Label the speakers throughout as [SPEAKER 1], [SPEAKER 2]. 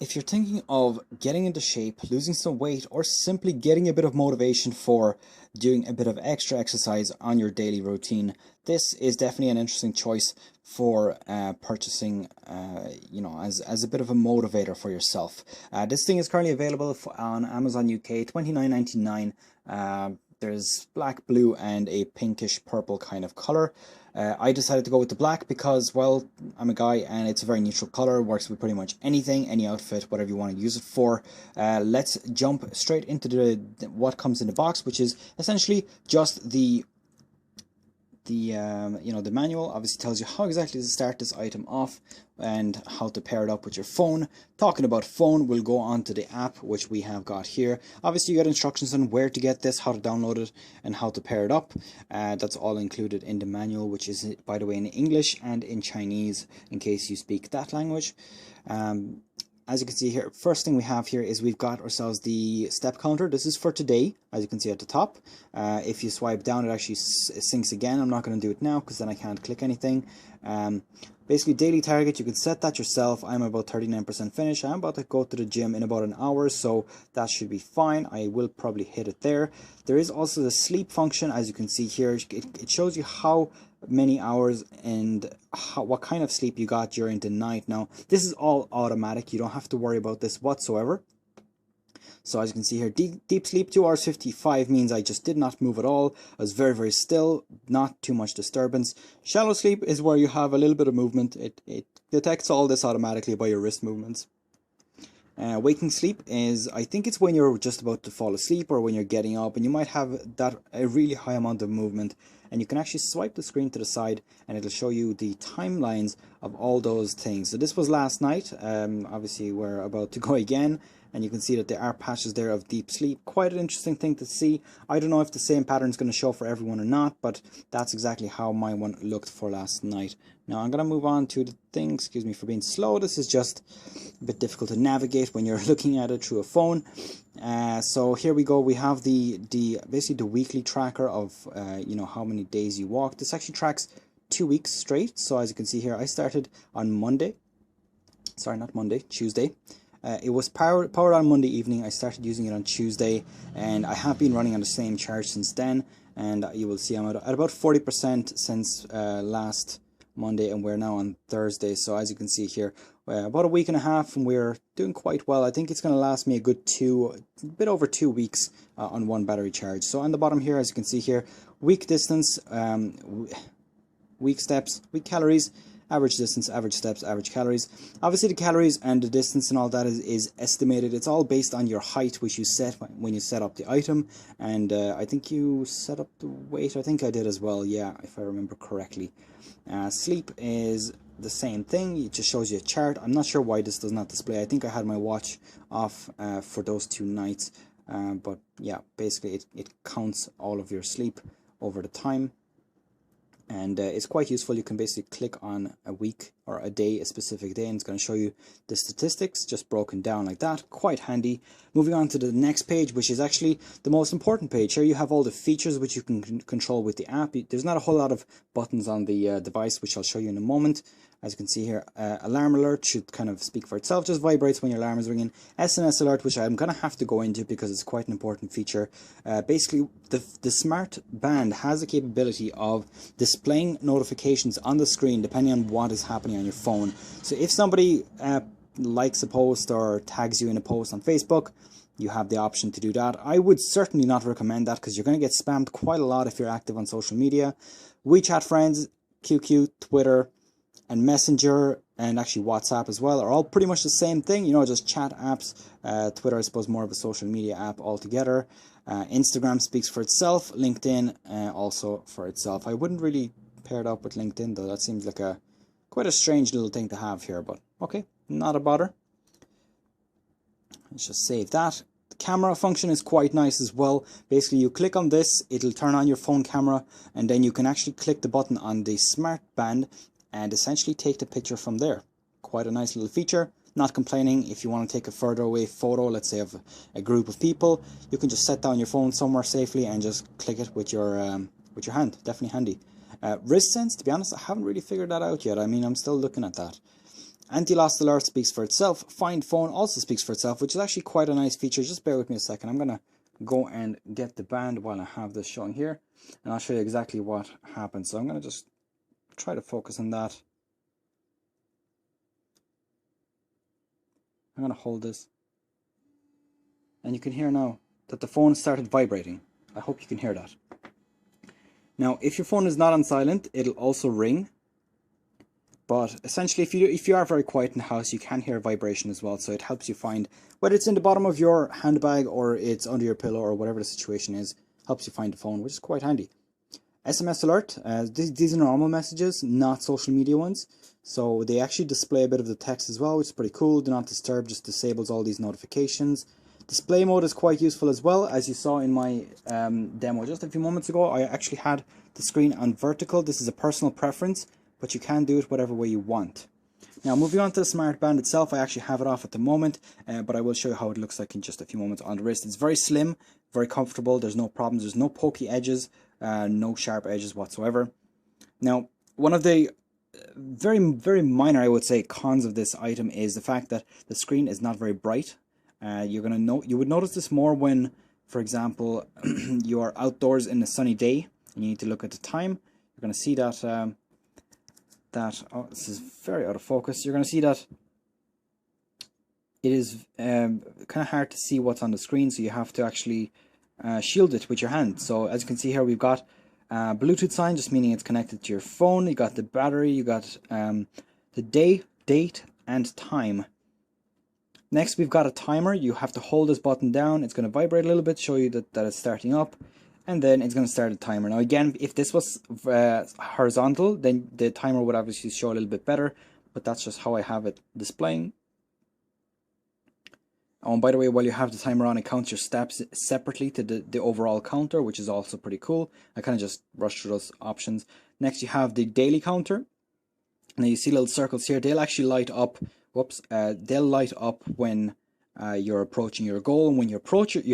[SPEAKER 1] If you're thinking of getting into shape, losing some weight, or simply getting a bit of motivation for doing a bit of extra exercise on your daily routine, this is definitely an interesting choice for purchasing, as a bit of a motivator for yourself. This thing is currently available on Amazon UK, $29.99. There's black, blue, and a pinkish purple kind of color. I decided to go with the black because, well, I'm a guy and it's a very neutral color, works with pretty much anything, any outfit, whatever you want to use it for. Let's jump straight into what comes in the box, which is essentially just the manual. Obviously tells you how exactly to start this item off and how to pair it up with your phone. Talking about phone, we'll go on to the app, which we have got here. Obviously you got instructions on where to get this, how to download it, and how to pair it up. That's all included in the manual, which is, by the way, in English and in Chinese in case you speak that language. As you can see here, first thing we have here is we've got ourselves the step counter. This is for today, as you can see at the top. If you swipe down, it actually syncs again. I'm not going to do it now because then I can't click anything. Basically, daily target, you can set that yourself. I'm about 39% finished. I'm about to go to the gym in about an hour, so that should be fine. I will probably hit it there. There is also the sleep function, as you can see here. It shows you how many hours and what kind of sleep you got during the night. Now, this is all automatic. You don't have to worry about this whatsoever. So as you can see here, deep sleep 2 hours 55 means I just did not move at all. I was very, very still, not too much disturbance. Shallow sleep is where you have a little bit of movement. It detects all this automatically by your wrist movements. Waking sleep is, I think it's when you're just about to fall asleep or when you're getting up and you might have a really high amount of movement, and you can actually swipe the screen to the side and it'll show you the timelines of all those things. So this was last night. Obviously we're about to go again, and you can see that there are patches there of deep sleep. Quite an interesting thing to see. I don't know if the same pattern is going to show for everyone or not, but that's exactly how my one looked for last night. Now I'm going to move on to the thing. Excuse me for being slow. This is just a bit difficult to navigate when you're looking at it through a phone. So here we go. We have basically the weekly tracker of how many days you walk. This actually tracks 2 weeks straight. So as you can see here, I started on Monday. Sorry, not Monday, Tuesday. It was powered on Monday evening. I started using it on Tuesday, and I have been running on the same charge since then. And you will see I'm at about 40% since last Monday, and we're now on Thursday. So as you can see here, about a week and a half, and we're doing quite well. I think it's going to last me a good bit over 2 weeks on one battery charge. So on the bottom here, as you can see here, week distance, week steps, week calories, average distance, average steps, average calories. Obviously the calories and the distance and all that is estimated. It's all based on your height, which you set when you set up the item. And I think you set up the weight. I think I did as well, yeah, if I remember correctly. Sleep is the same thing. It just shows you a chart. I'm not sure why this does not display. I think I had my watch off for those 2 nights. But yeah, basically it counts all of your sleep over the time. And it's quite useful. You can basically click on a week or a day, a specific day, and it's going to show you the statistics just broken down like that. Quite handy. Moving on to the next page, which is actually the most important page. Here you have all the features which you can control with the app. There's not a whole lot of buttons on the device, which I'll show you in a moment. As you can see here, alarm alert should kind of speak for itself, just vibrates when your alarm is ringing. SMS alert, which I'm going to have to go into because it's quite an important feature. Basically, the smart band has the capability of displaying notifications on the screen depending on what is happening on your phone. So if somebody likes a post or tags you in a post on Facebook, you have the option to do that. I would certainly not recommend that because you're going to get spammed quite a lot if you're active on social media. WeChat friends, QQ, Twitter, and Messenger, and actually WhatsApp as well, are all pretty much the same thing, just chat apps. Twitter, I suppose, more of a social media app altogether. Instagram speaks for itself. LinkedIn also for itself. I wouldn't really pair it up with LinkedIn though. That seems like quite a strange little thing to have here, but okay, not a bother. Let's just save that. The camera function is quite nice as well. Basically, you click on this, it'll turn on your phone camera, and then you can actually click the button on the smart band and essentially take the picture from there. Quite a nice little feature. Not complaining. If you want to take a further away photo, let's say of a group of people, you can just set down your phone somewhere safely and just click it with your hand. Definitely handy. Wrist sense, to be honest, I haven't really figured that out yet. I mean, I'm still looking at that. Anti-lost alert speaks for itself. Find phone also speaks for itself, which is actually quite a nice feature. Just bear with me a second. I'm going to go and get the band while I have this showing here, and I'll show you exactly what happens. So I'm going to just try to focus on that. I'm going to hold this, and you can hear now that the phone started vibrating. I hope you can hear that. Now, if your phone is not on silent, it'll also ring. But essentially, if you are very quiet in the house, you can hear vibration as well. So it helps you find, whether it's in the bottom of your handbag or it's under your pillow or whatever the situation is, helps you find the phone, which is quite handy. SMS alert, these are normal messages, not social media ones. So they actually display a bit of the text as well, which is pretty cool. Do not disturb just disables all these notifications. Display mode is quite useful as well. As you saw in my demo just a few moments ago, I actually had the screen on vertical. This is a personal preference, but you can do it whatever way you want. Now, moving on to the smart band itself, I actually have it off at the moment, but I will show you how it looks like in just a few moments on the wrist. It's very slim, very comfortable. There's no problems. There's no pokey edges, no sharp edges whatsoever. Now, one of the very minor, I would say, cons of this item is the fact that the screen is not very bright. You would notice this more when, for example, you are outdoors in a sunny day and you need to look at the time. You're going to see that oh, this is very out of focus. You're going to see that it is kind of hard to see what's on the screen, so you have to actually shield it with your hand. So as you can see here, we've got Bluetooth sign, just meaning it's connected to your phone. You got the battery, you got the day, date, and time. Next, we've got a timer. You have to hold this button down. It's going to vibrate a little bit, show you that it's starting up, and then it's going to start a timer. Now again, if this was horizontal, then the timer would obviously show a little bit better, but that's just how I have it displaying. Oh, and by the way, while you have the timer on, it counts your steps separately to the overall counter, which is also pretty cool. I kind of just rushed through those options. Next, you have the daily counter. Now you see little circles here. They'll actually light up. Whoops! They'll light up when you're approaching your goal, and when you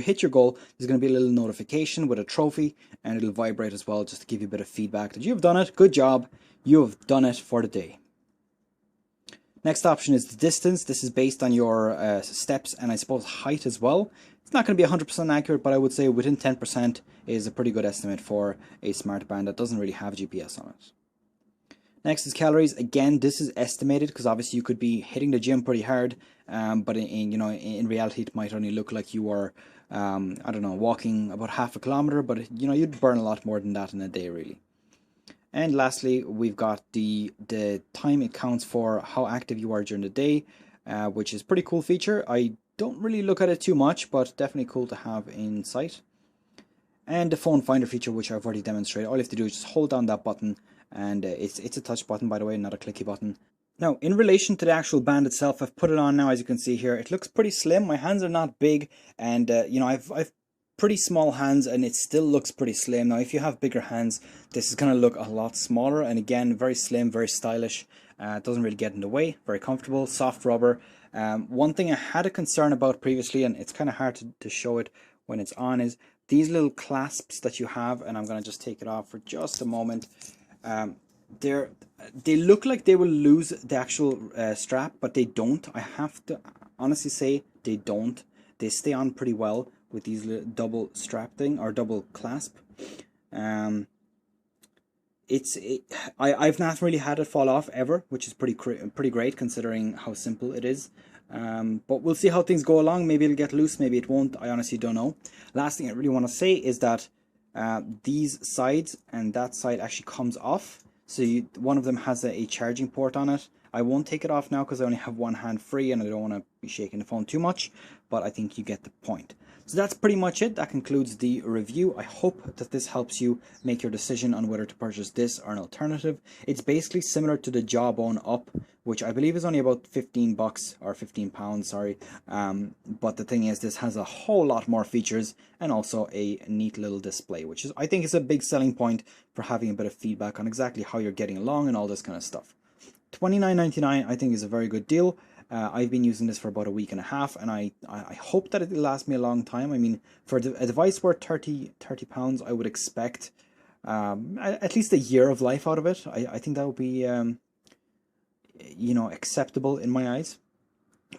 [SPEAKER 1] hit your goal, there's going to be a little notification with a trophy, and it'll vibrate as well, just to give you a bit of feedback that you've done it. Good job! You have done it for the day. Next option is the distance. This is based on your steps and I suppose height as well. It's not going to be 100% accurate, but I would say within 10% is a pretty good estimate for a smart band that doesn't really have GPS on it. Next is calories. Again, this is estimated because obviously you could be hitting the gym pretty hard, but in reality it might only look like you are, I don't know, walking about half a kilometer, but you'd burn a lot more than that in a day really. And lastly, we've got the time it counts for how active you are during the day, which is a pretty cool feature. I don't really look at it too much, but definitely cool to have in sight. And the phone finder feature, which I've already demonstrated. All you have to do is just hold down that button, and it's a touch button, by the way, not a clicky button. Now, in relation to the actual band itself, I've put it on now, as you can see here. It looks pretty slim. My hands are not big, and I've pretty small hands, and it still looks pretty slim. Now, if you have bigger hands, this is going to look a lot smaller, and again, very slim, very stylish. It doesn't really get in the way. Very comfortable, soft rubber. One thing I had a concern about previously, and it's kind of hard to show it when it's on, is these little clasps that you have, and I'm going to just take it off for just a moment. They look like they will lose the actual strap, but they don't. I have to honestly say they don't. They stay on pretty well with these little double strap thing or double clasp. I've not really had it fall off ever, which is pretty great considering how simple it is. But we'll see how things go along. Maybe it'll get loose, maybe it won't. I honestly don't know. Last thing I really want to say is that these sides and that side actually comes off. So one of them has a charging port on it. I won't take it off now because I only have one hand free and I don't want to be shaking the phone too much, but I think you get the point. So that's pretty much it. That concludes the review. I hope that this helps you make your decision on whether to purchase this or an alternative. It's basically similar to the Jawbone Up, which I believe is only about 15 bucks or 15 pounds, sorry. But the thing is, this has a whole lot more features and also a neat little display, which I think is a big selling point for having a bit of feedback on exactly how you're getting along and all this kind of stuff. $29.99 I think is a very good deal. I've been using this for about a week and a half, and I hope that it'll last me a long time. I mean, for a device worth 30 pounds, I would expect at least a year of life out of it. I think that would be you know, acceptable in my eyes.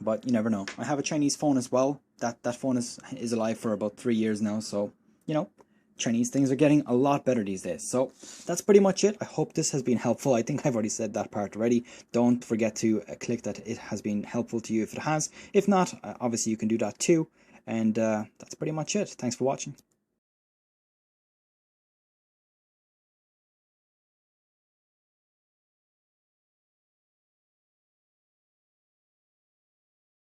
[SPEAKER 1] But you never know. I have a Chinese phone as well. That phone is alive for about 3 years now. So, you know, Chinese things are getting a lot better these days. So that's pretty much it. I hope this has been helpful. I think I've already said that part already. Don't forget to click that it has been helpful to you if it has. If not, obviously you can do that too. And that's pretty much it. Thanks for watching.